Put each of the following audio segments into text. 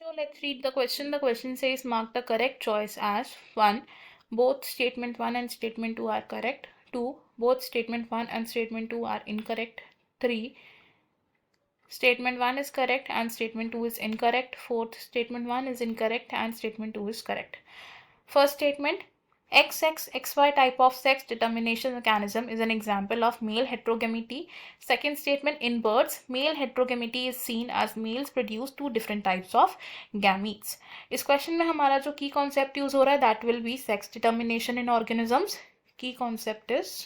So let's read the question. The question says mark the correct choice as 1. Both statement 1 and statement 2 are correct. 2. Both statement 1 and statement 2 are incorrect. 3. Statement 1 is correct and statement 2 is incorrect. 4th, statement 1 is incorrect and statement 2 is correct. First statement, XX-XY type of sex determination mechanism is an example of male heterogamety. Second statement, in birds, male heterogamety is seen as males produce two different types of gametes. इस question में हमारा जो की concept use हो रहा है that will be sex determination in organisms. Key concept is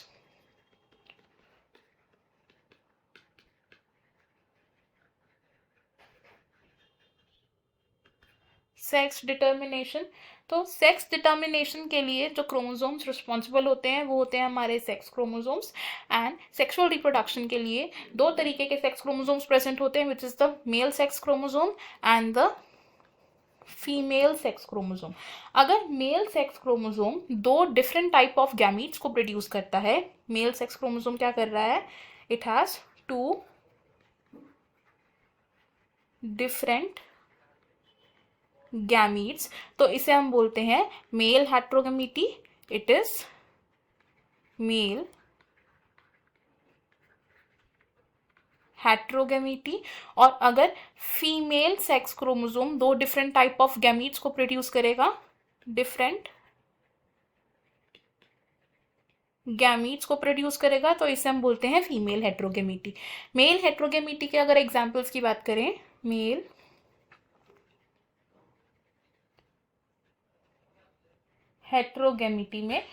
sex determination. तो sex determination के लिए जो क्रोमोसोम्स रिस्पॉन्सिबल होते हैं वो होते हैं हमारे sex chromosomes. And sexual reproduction के लिए दो तरीके के सेक्स क्रोमोसोम्स प्रेजेंट होते हैं, which is the male sex chromosome and the female sex chromosome. अगर मेल सेक्स क्रोमोसोम दो डिफरेंट टाइप ऑफ गैमीट्स को प्रोड्यूस करता है, मेल सेक्स क्रोमोसोम क्या कर रहा है, it has two different gametes, तो इसे हम बोलते हैं male heterogamety. It is male heterogamety. और अगर फीमेल सेक्स क्रोमोसोम दो डिफरेंट टाइप ऑफ गैमीट्स को प्रोड्यूस करेगा, डिफरेंट गैमीट्स को प्रोड्यूस करेगा, तो इसे हम बोलते हैं फीमेल हेट्रोगेमिटी. मेल हेट्रोगेमिटी के अगर एग्जांपल्स की बात करें, मेल हेट्रोगेमिटी में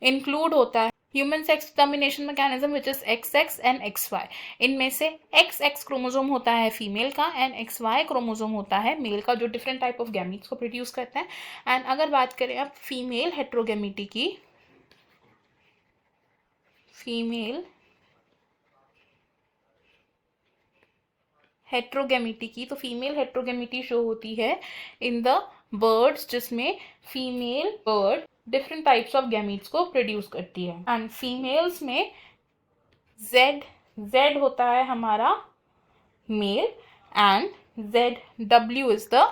इंक्लूड होता है human sex determination mechanism which is XX and XY. इनमें से XX क्रोमोसोम होता है फीमेल का एंड XY क्रोमोसोम होता है मेल का, जो डिफरेंट टाइप ऑफ गैमीट्स को प्रोड्यूस करता है. एंड अगर बात करें अब फीमेल हेट्रोगेमिटी की, फीमेल हेट्रोगेमिटी की, तो फीमेल हेट्रोगेमिटी शो होती है इन द बर्ड्स जिसमें female bird different types of gametes को प्रोड्यूस करती है. एंड फीमेल्स में Z होता है हमारा male and ZW is the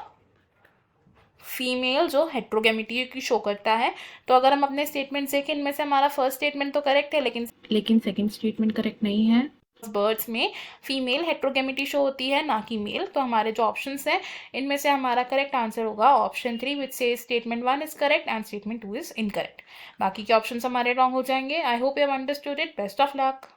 female जो हेट्रोगेमिटी की शो करता है. तो अगर हम अपने स्टेटमेंट देखें, इनमें से हमारा फर्स्ट स्टेटमेंट तो करेक्ट है, लेकिन सेकंड स्टेटमेंट करेक्ट नहीं है. बर्ड्स में फीमेल हेट्रोगेमिटी शो होती है, ना कि मेल. तो हमारे जो ऑप्शंस हैं इनमें से हमारा करेक्ट आंसर होगा ऑप्शन 3 विच से statement 1 is correct and statement 2 is incorrect. बाकी के ऑप्शंस हमारे रॉन्ग हो जाएंगे. I hope you have understood it. Best of luck.